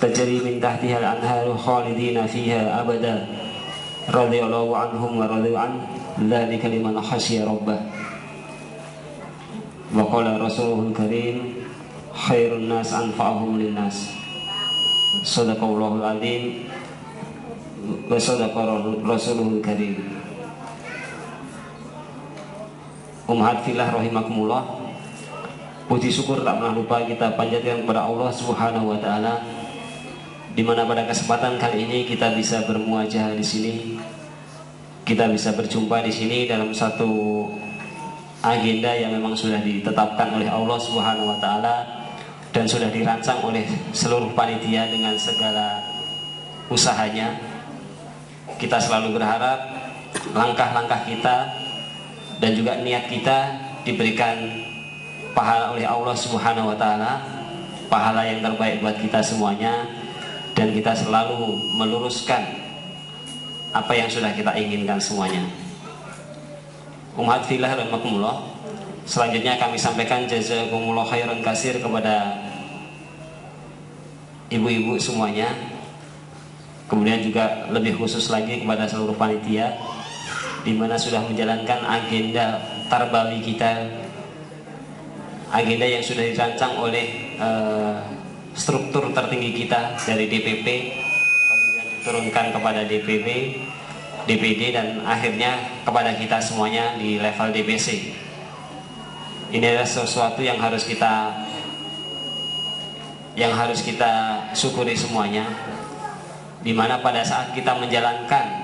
tajri min tahtiha al-anharu khalidina fiha abada radhiyallahu anhum wa radu an dzalika liman khasyiya rabbah. Wa qala rasulullahul karim khairun nas anfa'uhum linnas. Shadaqallahul azim wa shadaqa rasulullahul karim. Ummahat fillah rahimakumullah, puji syukur tak pernah lupa kita panjatkan kepada Allah Subhanahu wa taala, di mana pada kesempatan kali ini kita bisa bermuajah di sini. Kita bisa berjumpa di sini dalam satu agenda yang memang sudah ditetapkan oleh Allah Subhanahu wa taala dan sudah dirancang oleh seluruh panitia dengan segala usahanya. Kita selalu berharap langkah-langkah kita dan juga niat kita diberikan pahala oleh Allah Subhanahu wa taala, pahala yang terbaik buat kita semuanya, dan kita selalu meluruskan apa yang sudah kita inginkan semuanya. Ummahat fillah rahimakumullah, selanjutnya kami sampaikan jazakumullah khairan katsir kepada ibu-ibu semuanya, kemudian juga lebih khusus lagi kepada seluruh panitia di mana sudah menjalankan agenda tarbawi kita, agenda yang sudah dirancang oleh struktur tertinggi kita dari DPP, kemudian diturunkan kepada DPP, DPD, dan akhirnya kepada kita semuanya di level DPC. Ini adalah sesuatu yang harus kita syukuri semuanya, di mana pada saat kita menjalankan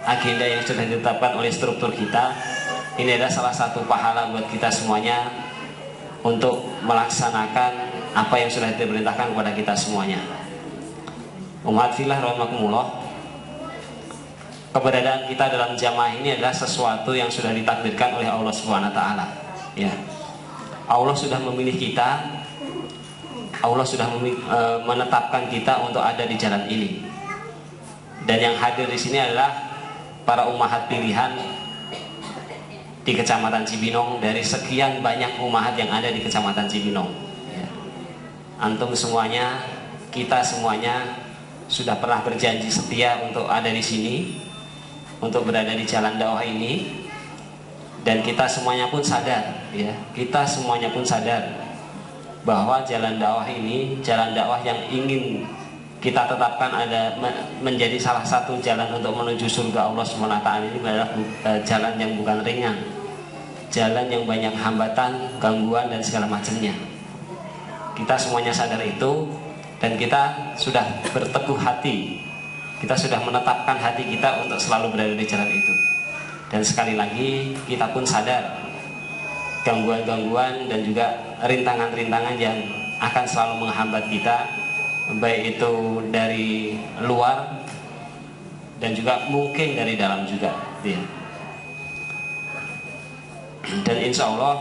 agenda yang sudah ditetapkan oleh struktur kita, ini adalah salah satu pahala buat kita semuanya untuk melaksanakan apa yang sudah diperintahkan kepada kita semuanya. Ummahat fillah rahimakumullah, keberadaan kita dalam jamaah ini adalah sesuatu yang sudah ditakdirkan oleh Allah Subhanahu wa taala. Ya. Allah sudah memilih kita, Allah sudah menetapkan kita untuk ada di jalan ini. Dan yang hadir di sini adalah para ummahat pilihan di Kecamatan Cibinong dari sekian banyak ummahat yang ada di Kecamatan Cibinong. Ya. Antum semuanya, kita semuanya sudah pernah berjanji setia untuk ada di sini, untuk berada di jalan dakwah ini, dan kita semuanya pun sadar, ya, kita semuanya pun sadar bahwa jalan dakwah ini, jalan dakwah yang ingin kita tetapkan ada menjadi salah satu jalan untuk menuju surga Allah SWT, ini adalah jalan yang bukan ringan, jalan yang banyak hambatan, gangguan, dan segala macamnya. Kita semuanya sadar itu, dan kita sudah berteguh hati, kita sudah menetapkan hati kita untuk selalu berada di jalan itu. Dan sekali lagi kita pun sadar gangguan-gangguan dan juga rintangan-rintangan yang akan selalu menghambat kita, baik itu dari luar dan juga mungkin dari dalam juga, ya. Dan insya Allah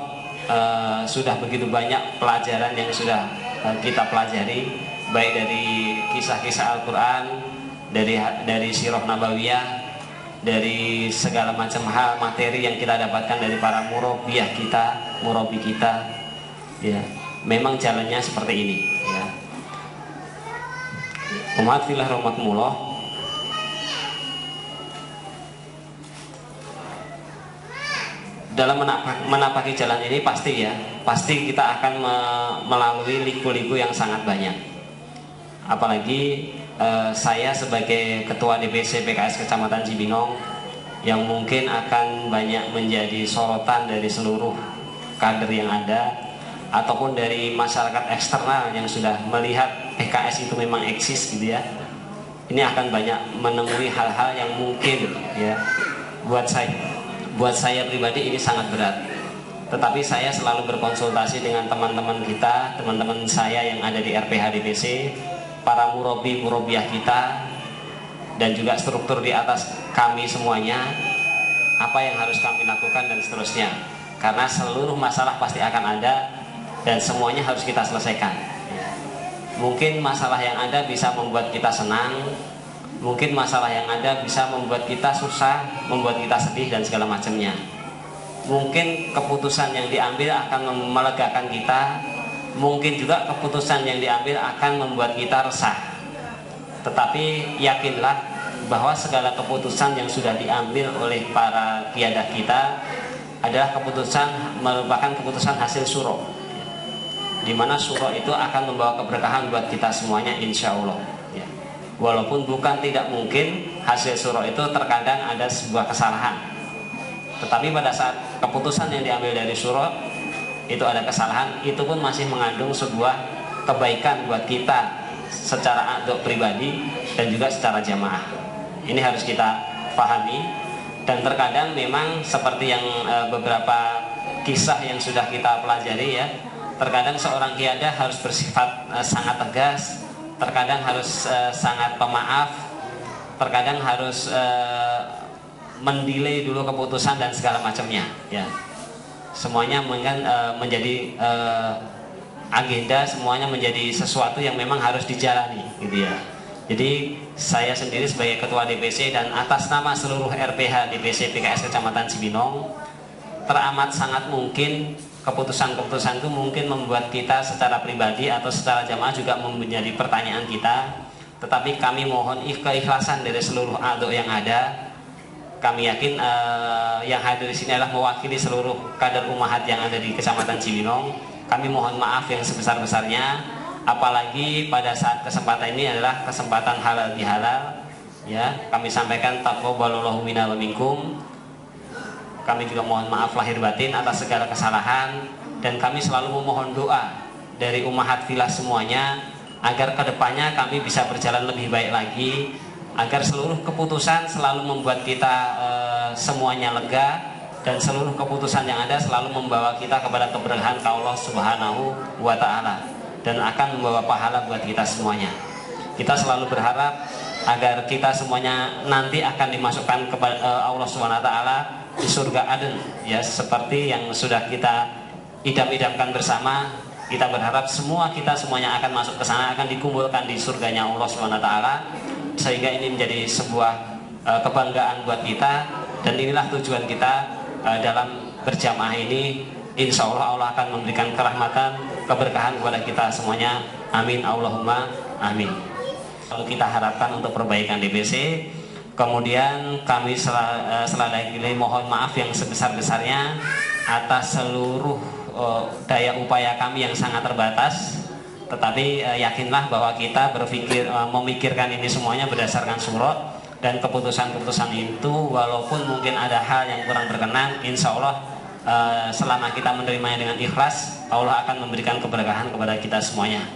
sudah begitu banyak pelajaran yang sudah kita pelajari, baik dari kisah-kisah Al-Quran, dari sirah nabawiyah, dari segala macam hal materi yang kita dapatkan dari para murabi kita, ya. Memang jalannya seperti ini, ya. Ummahat fillah rahimakumullah, dalam menapaki jalan ini pasti kita akan melalui liku-liku yang sangat banyak. Apalagi saya sebagai ketua DPC PKS Kecamatan Cibinong yang mungkin akan banyak menjadi sorotan dari seluruh kader yang ada ataupun dari masyarakat eksternal yang sudah melihat PKS itu memang eksis, gitu ya. Ini akan banyak menemui hal-hal yang mungkin, ya, buat saya pribadi ini sangat berat. Tetapi saya selalu berkonsultasi dengan teman-teman kita, teman-teman saya yang ada di RPH DPC, para murabi-murabiah kita, dan juga struktur di atas kami semuanya, apa yang harus kami lakukan dan seterusnya. Karena seluruh masalah pasti akan ada dan semuanya harus kita selesaikan. Mungkin masalah yang ada bisa membuat kita senang, mungkin masalah yang ada bisa membuat kita susah, membuat kita sedih dan segala macamnya. Mungkin keputusan yang diambil akan melegakan kita, mungkin juga keputusan yang diambil akan membuat kita resah. Tetapi yakinlah bahwa segala keputusan yang sudah diambil oleh para qiyadah kita adalah merupakan keputusan hasil syuro, di mana syuro itu akan membawa keberkahan buat kita semuanya, insya Allah. Ya. Walaupun bukan tidak mungkin hasil syuro itu terkadang ada sebuah kesalahan, tetapi pada saat keputusan yang diambil dari syuro itu ada kesalahan, itu pun masih mengandung sebuah kebaikan buat kita secara aduk pribadi dan juga secara jamaah. Ini harus kita pahami. Dan terkadang memang seperti yang beberapa kisah yang sudah kita pelajari ya, terkadang seorang qiyadah harus bersifat sangat tegas, terkadang harus sangat pemaaf, terkadang harus mendelay dulu keputusan dan segala macamnya ya. Semuanya menjadi agenda, semuanya menjadi sesuatu yang memang harus dijalani gitu ya. Jadi saya sendiri sebagai ketua DPC dan atas nama seluruh RPH DPC PKS Kecamatan Cibinong, teramat sangat mungkin keputusan-keputusan itu mungkin membuat kita secara pribadi atau secara jamaah juga menjadi pertanyaan kita. Tetapi kami mohon keikhlasan dari seluruh aduk yang ada. Kami yakin yang hadir di sini adalah mewakili seluruh kader umahat yang ada di Kecamatan Cibinong. Kami mohon maaf yang sebesar-besarnya. Apalagi pada saat kesempatan ini adalah kesempatan halal bihalal ya, kami sampaikan taqabbalallahu minna wa minkum. Kami juga mohon maaf lahir batin atas segala kesalahan, dan kami selalu memohon doa dari umahat filah semuanya agar kedepannya kami bisa berjalan lebih baik lagi, agar seluruh keputusan selalu membuat kita semuanya lega, dan seluruh keputusan yang ada selalu membawa kita kepada keberkahan Allah Subhanahu wa Ta'ala, dan akan membawa pahala buat kita semuanya. Kita selalu berharap agar kita semuanya nanti akan dimasukkan kepada Allah Subhanahu wa Ta'ala di surga Aden ya, seperti yang sudah kita idam-idamkan bersama. Kita berharap kita semuanya akan masuk ke sana, akan dikumpulkan di surganya Allah Subhanahu wa Ta'ala, sehingga ini menjadi sebuah kebanggaan buat kita. Dan inilah tujuan kita dalam berjamaah ini. Insya Allah Allah akan memberikan kerahmatan, keberkahan kepada kita semuanya. Amin Allahumma amin. Lalu kita harapkan untuk perbaikan DPC. Kemudian kami selagi ini mohon maaf yang sebesar-besarnya atas seluruh daya upaya kami yang sangat terbatas. Tetapi yakinlah bahwa kita memikirkan ini semuanya berdasarkan surat, dan keputusan-keputusan itu walaupun mungkin ada hal yang kurang berkenan, insya Allah selama kita menerimanya dengan ikhlas, Allah akan memberikan keberkahan kepada kita semuanya.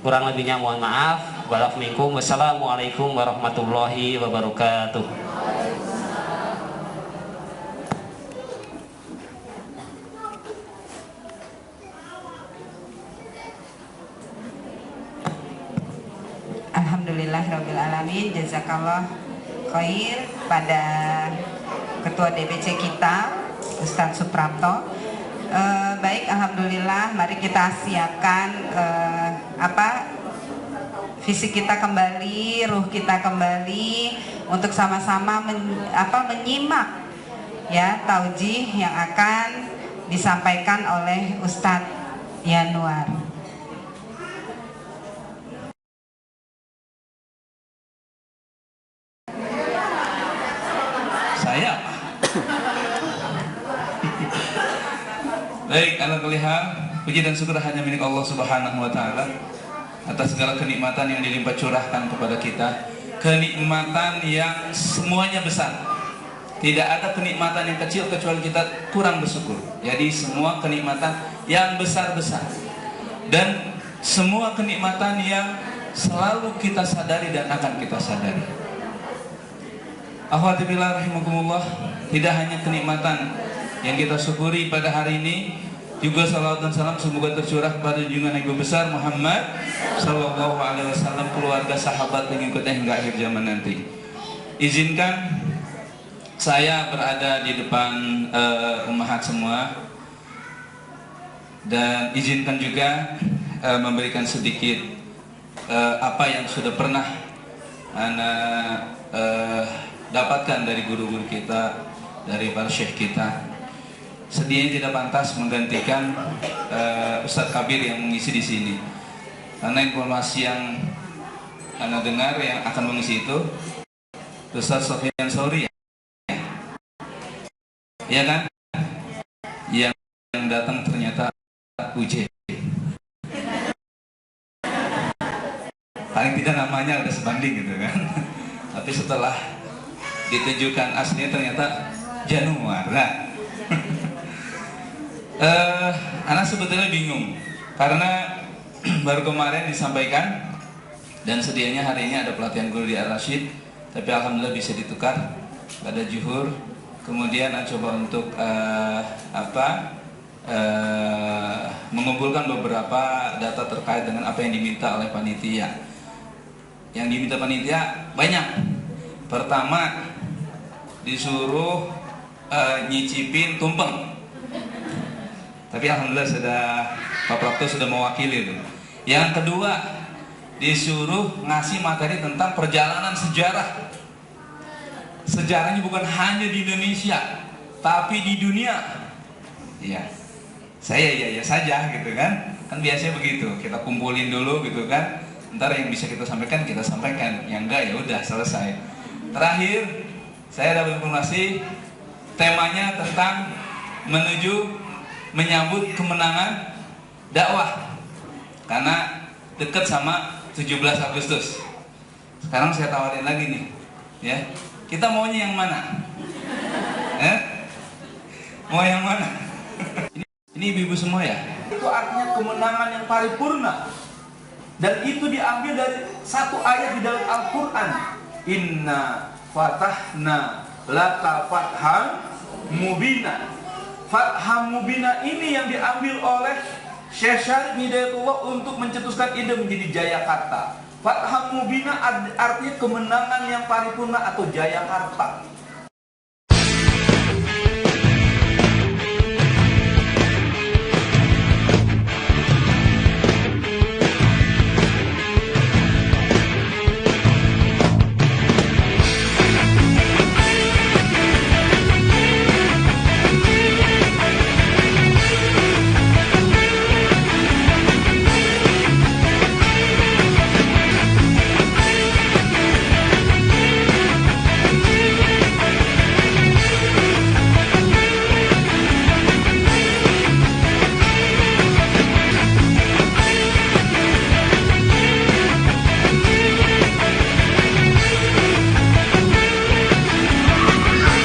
Kurang lebihnya mohon maaf. Wassalamualaikum warahmatullahi wabarakatuh. Alhamdulillahirabbil alamin. Jazakallah khair pada ketua DPC kita Ustadz Suprapto. Baik, alhamdulillah, mari kita siapkan fisik kita kembali, ruh kita kembali untuk sama-sama menyimak ya taujih yang akan disampaikan oleh Ustadz Yanuar. Saya baik, ala kulli hal, puji dan syukur hanya milik Allah Subhanahu wa Ta'ala atas segala kenikmatan yang dilimpah curahkan kepada kita. Kenikmatan yang semuanya besar. Tidak ada kenikmatan yang kecil kecuali kita kurang bersyukur. Jadi semua kenikmatan yang besar-besar, dan semua kenikmatan yang selalu kita sadari dan akan kita sadari. Akhwati billah rahimakumullah, tidak hanya kenikmatan yang kita syukuri pada hari ini, juga salawat dan salam semoga tercurah kepada junjungan Nabi besar Muhammad sallallahu alaihi wasallam, keluarga, sahabat, pengikutnya hingga akhir zaman nanti. Izinkan saya berada di depan ummahat semua, dan izinkan juga memberikan sedikit apa yang sudah pernah dapatkan dari guru-guru kita, dari para syekh kita. sedianya tidak pantas menggantikan Ustadz Kabir yang mengisi di sini. Karena informasi yang Anda dengar yang akan mengisi itu Ustadz Sofyan Sauri, ya kan? Yang datang ternyata UJ. Paling tidak namanya udah sebanding gitu kan. Tapi setelah ditunjukkan aslinya ternyata Januar. Nah, anak sebetulnya bingung karena baru kemarin disampaikan dan sedianya hari ini ada pelatihan guru di Ar-Rasyid, tapi alhamdulillah bisa ditukar pada Juhur. Kemudian coba untuk mengumpulkan beberapa data terkait dengan apa yang diminta oleh panitia. Yang diminta panitia banyak. Pertama disuruh nyicipin tumpeng. Tapi alhamdulillah Pak Prapto sudah mewakili itu. Yang kedua disuruh ngasih materi tentang perjalanan sejarah. Sejarahnya bukan hanya di Indonesia, tapi di dunia. Iya. Saya ya saja gitu kan. Kan biasanya begitu. Kita kumpulin dulu gitu kan. Ntar yang bisa kita sampaikan, yang enggak ya udah selesai. Terakhir, saya dapat informasi temanya tentang menyambut kemenangan dakwah. Karena dekat sama 17 Agustus. Sekarang saya tawarin lagi nih, ya. Kita maunya yang mana? Mau yang mana? Ini ibu-ibu semua ya. Itu artinya kemenangan yang paripurna. Dan itu diambil dari satu ayat di dalam Al-Quran. Inna fatahna laka fathan mubina. Fatham mubina ini yang diambil oleh Syekh Syarif Hidayatullah untuk mencetuskan ide menjadi Jayakarta. Fatham mubina artinya kemenangan yang paripurna atau Jayakarta.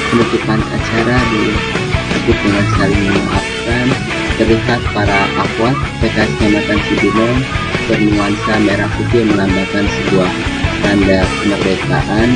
Penutupan acara ditutup dengan saling memaafkan. Terlihat para akhwat PKS Kecamatan Cibinong bernuansa merah putih melambangkan sebuah tanda kemerdekaan